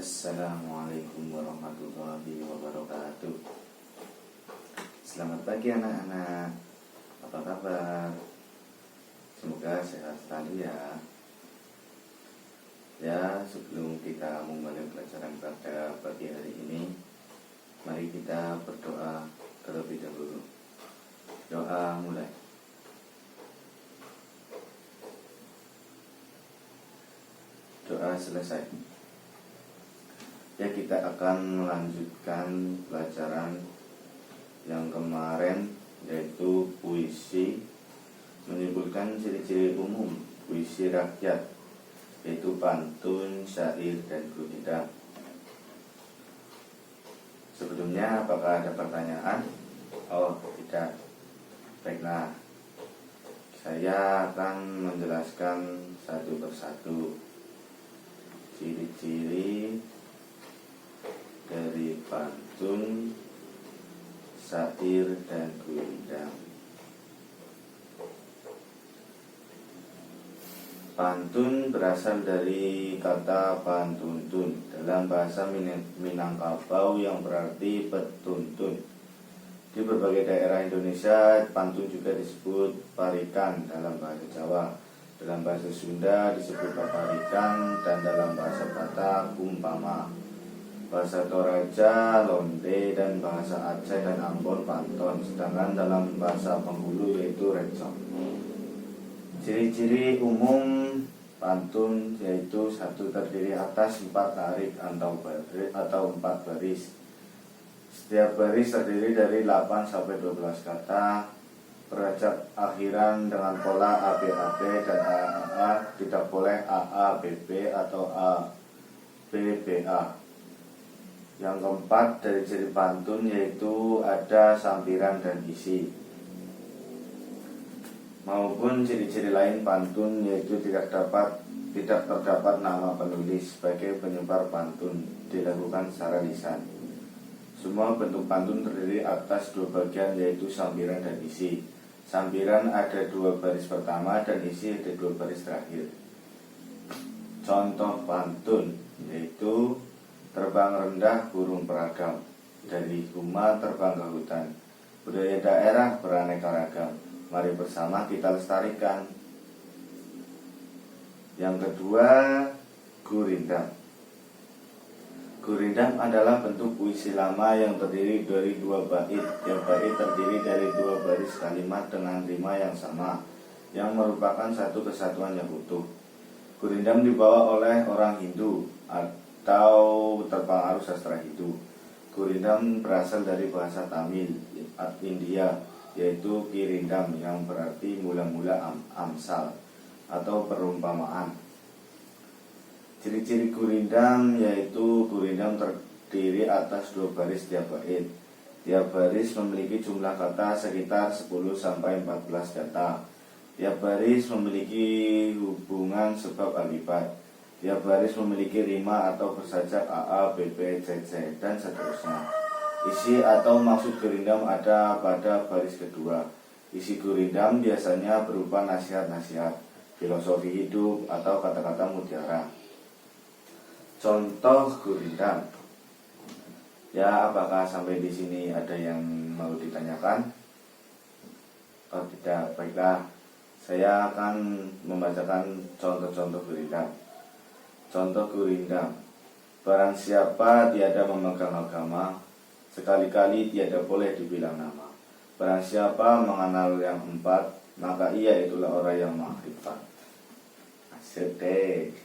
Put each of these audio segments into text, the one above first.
Assalamualaikum warahmatullahi wabarakatuh. Selamat pagi anak-anak. Apa kabar? Semoga sehat selalu ya. Ya, sebelum kita memulai pelajaran pada pagi hari ini, mari kita berdoa terlebih dahulu. Doa mulai. Doa selesai. Ya, kita akan melanjutkan pelajaran yang kemarin, yaitu puisi menimbulkan ciri-ciri umum puisi rakyat, yaitu pantun, syair, dan gurindam. Sebelumnya, apakah ada pertanyaan? Oh, tidak. Baiklah, saya akan menjelaskan satu persatu ciri-ciri dari pantun, syair, dan gurindam. Pantun berasal dari kata pantuntun dalam bahasa Minangkabau yang berarti petuntun. Di berbagai daerah Indonesia, pantun juga disebut parikan dalam bahasa Jawa. Dalam bahasa Sunda disebut paparikan, dan dalam bahasa Batak umpama. Bahasa Toraja, Londe, dan bahasa Aceh dan Ambon panton. Sedangkan dalam bahasa Bengkulu yaitu rencong. Ciri-ciri umum pantun yaitu satu, terdiri atas 4 tarik atau 4 baris. Setiap baris terdiri dari 8 sampai 12 kata. Perajak akhiran dengan pola ABAB dan AAA, tidak boleh AABB atau ABBA. Yang keempat dari ciri pantun yaitu ada sampiran dan isi. Maupun ciri-ciri lain pantun yaitu tidak terdapat nama penulis sebagai penyebar pantun, dilakukan secara lisan. Semua bentuk pantun terdiri atas 2 bagian yaitu sampiran dan isi. Sampiran ada 2 baris pertama dan isi ada 2 baris terakhir. Contoh pantun yaitu terbang rendah burung peragam, dari rumah terbang ke hutan, budaya daerah beraneka ragam, mari bersama kita lestarikan. Yang kedua, gurindam. Gurindam adalah bentuk puisi lama yang terdiri dari 2 bait. Tiap bait terdiri dari 2 baris kalimat dengan rima yang sama, yang merupakan satu kesatuan yang utuh. Gurindam dibawa oleh orang Hindu atau terpengaruh sastra Hindu. Gurindam berasal dari bahasa Tamil India, yaitu kirindam, yang berarti mula-mula amsal atau perumpamaan. Ciri-ciri gurindam yaitu gurindam terdiri atas 2 baris tiap bait. Tiap baris memiliki jumlah kata sekitar 10 sampai 14 kata. Tiap baris memiliki hubungan sebab akibat. Tiap baris memiliki rima atau bersajak AA, BB, CC, dan seterusnya. Isi atau maksud gurindam ada pada baris kedua. Isi gurindam biasanya berupa nasihat-nasihat, filosofi hidup, atau kata-kata mutiara. Contoh gurindam. Ya, apakah sampai di sini ada yang mau ditanyakan? Oh tidak, baiklah. Saya akan membacakan contoh-contoh gurindam. Contoh gurindam. Barang siapa tiada memegang agama, sekali-kali tiada boleh dibilang nama. Barang siapa mengenal yang 4, maka ia itulah orang yang makrifat. Asik.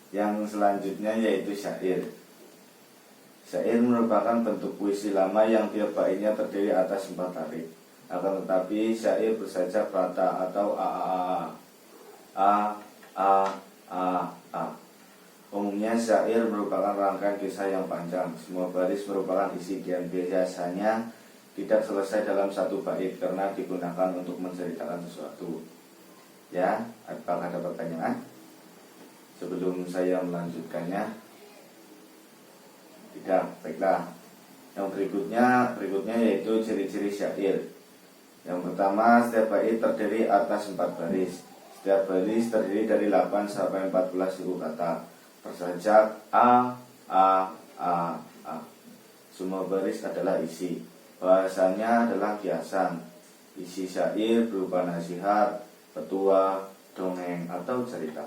Yang selanjutnya yaitu syair. Syair merupakan bentuk puisi lama yang tiap baitnya terdiri atas 4 tarik. Akan tetapi syair bersajak rata atau A. Umumnya syair merupakan rangkaian kisah yang panjang. Semua baris merupakan isi dan biasanya tidak selesai dalam satu bait karena digunakan untuk menceritakan sesuatu. Ya, apakah ada pertanyaan? Sebelum saya melanjutkannya. Tidak, baiklah. Yang berikutnya yaitu ciri-ciri syair. Yang pertama, setiap bait terdiri atas 4 baris. Setiap baris terdiri dari 8 sampai 14 suku kata. bersajak A, A, A, A. Semua baris adalah isi. Bahasanya adalah kiasan. Isi syair berupa nasihat, petua, dongeng, atau cerita.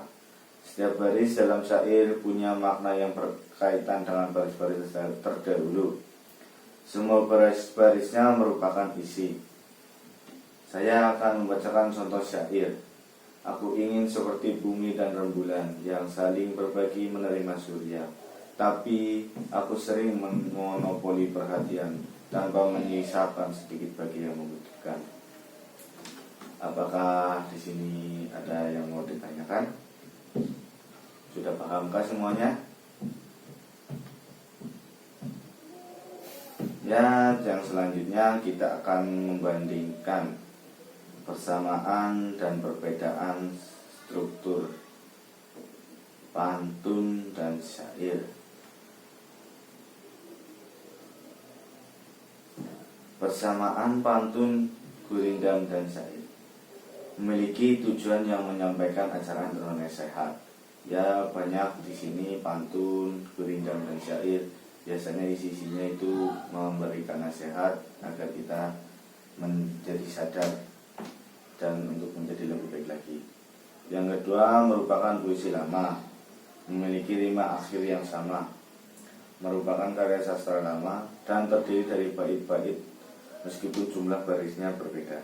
Setiap baris dalam syair punya makna yang berkaitan dengan baris-baris terdahulu. Semua baris-barisnya merupakan isi. Saya akan membacakan contoh syair. Aku ingin seperti bumi dan rembulan yang saling berbagi menerima surya. Tapi aku sering memonopoli perhatian tanpa menyisakan sedikit bagi yang membutuhkan. Apakah di sini ada yang mau ditanyakan? Sudah pahamkah semuanya? Ya, yang selanjutnya kita akan membandingkan persamaan dan perbedaan struktur pantun dan syair. Persamaan pantun, gurindam, dan syair memiliki tujuan yang menyampaikan ajaran atau nasihat. Ya, banyak di sini pantun, gurindam, dan syair. Biasanya isi-isinya itu memberikan nasihat agar kita menjadi sadar dan untuk menjadi lebih baik lagi. Yang kedua merupakan puisi lama, memiliki rima akhir yang sama, merupakan karya sastra lama dan terdiri dari bait-bait meskipun jumlah barisnya berbeda.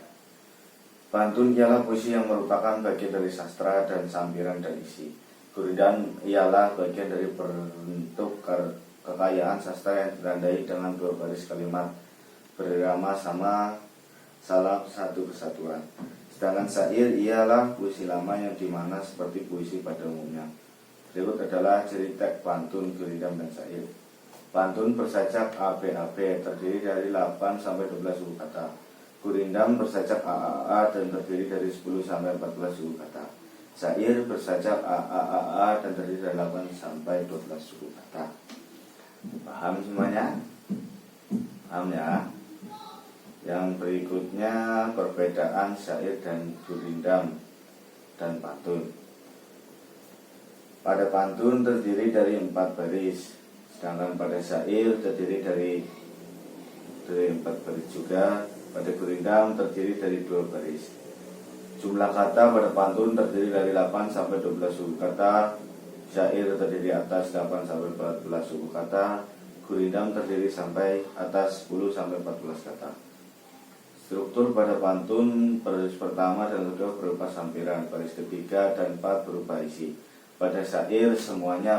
Pantun ialah puisi yang merupakan bagian dari sastra dan sampiran dan isi. Gurindam ialah bagian dari bentuk kekayaan sastra yang ditandai dengan dua baris kalimat berirama sama salah satu kesatuan. Sedangkan syair ialah puisi lama yang dimana seperti puisi pada umumnya. Berikut adalah ciri teks pantun, gurindam, dan syair. Pantun bersajak AB-AB terdiri dari 8 sampai 12 suku kata. Gurindam bersajak AAA dan terdiri dari 10 sampai 14 suku kata. Syair bersajak AAAA dan terdiri dari 8 sampai 12 suku kata. Paham semuanya? Paham ya? Yang berikutnya perbedaan syair dan gurindam dan pantun. Pada pantun terdiri dari 4 baris, sedangkan pada syair terdiri dari 4 baris juga. Pada gurindam terdiri dari 2 baris. Jumlah kata pada pantun terdiri dari 8 sampai 12 suku kata. Syair terdiri atas 8 sampai 14 suku kata. Gurindam terdiri sampai atas 10 sampai 14 kata. Struktur pada pantun baris pertama dan kedua berupa sampiran, baris ketiga dan 4 berupa isi. Pada syair semuanya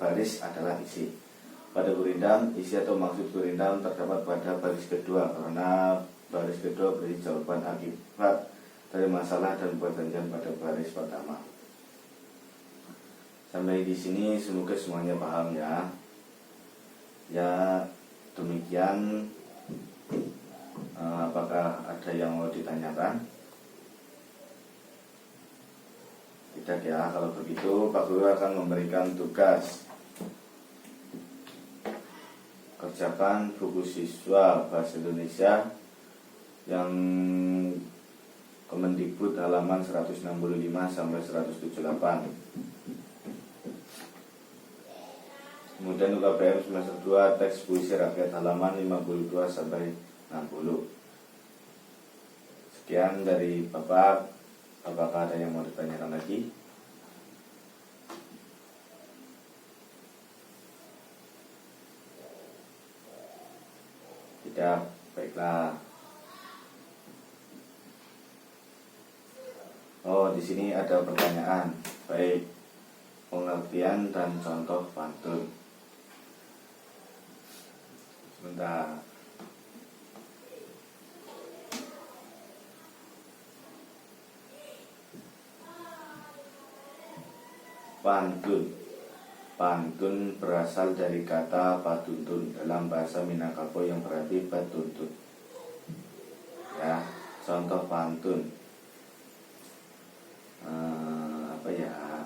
baris adalah isi. Pada gurindam, isi atau maksud gurindam terdapat pada baris kedua karena baris kedua berisi jawaban akibat dari masalah dan perjanjian pada baris pertama. Sampai di sini semoga semuanya paham ya. Ya, demikian. Apakah ada yang mau ditanyakan? Tidak ya, kalau begitu Pak Guru akan memberikan tugas. Kerjakan buku siswa Bahasa Indonesia yang Kemendikbud halaman 165 sampai 178. Kemudian UKBM semester 2 teks puisi rakyat halaman 52 sampai 60. Sekian dari Bapak. Apakah ada yang mau ditanyakan lagi? Tidak, baiklah. Oh, di sini ada pertanyaan. Baik, pengertian dan contoh pantun. Sebentar. Pantun. Pantun berasal dari kata patuntun dalam bahasa Minangkabau yang berarti batuntun. Ya, contoh pantun. Apa ya?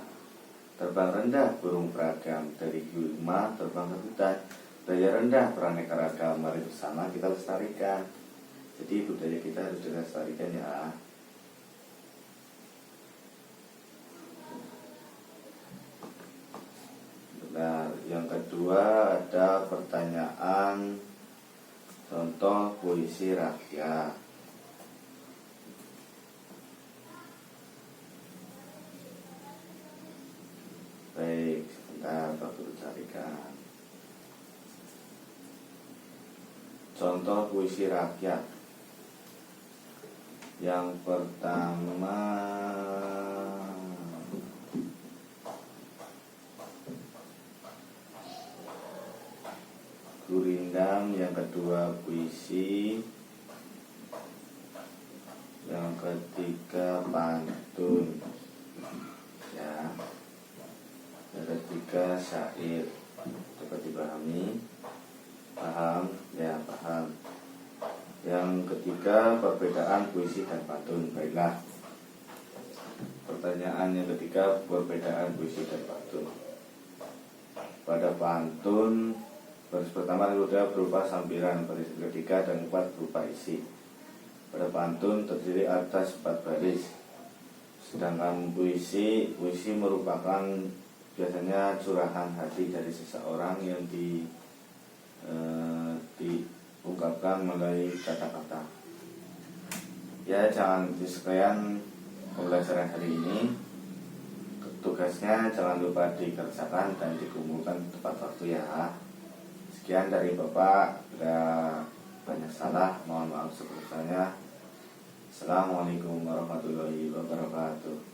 Terbang rendah burung beragam, dari rumah terbang ke hutan. Budaya rendah beraneka ragam, mari bersama kita lestarikan. Jadi budaya kita harus dilestarikan ya. kedua ada pertanyaan contoh puisi rakyat. Baik, sebentar Pak Guru carikan. Contoh puisi rakyat. Yang pertama Gurindam, yang kedua puisi, yang ketiga pantun, ya, yang ketiga syair. Coba dipahami, paham, ya paham. Yang ketiga perbedaan puisi dan pantun. Baiklah, pertanyaan yang ketiga perbedaan puisi dan pantun. Pada pantun, baris pertama sudah berupa sampiran, baris ketiga dan keempat berupa isi. Pada pantun terdiri atas 4 baris. Sedangkan puisi merupakan biasanya curahan hati dari seseorang yang diungkapkan melalui kata-kata. Ya, jangan sekian pembelajaran hari ini. Tugasnya jangan lupa dikerjakan dan dikumpulkan tepat waktu ya. Sekian dari Bapak, bila banyak salah mohon maaf sebesar-besarnya. Assalamualaikum warahmatullahi wabarakatuh.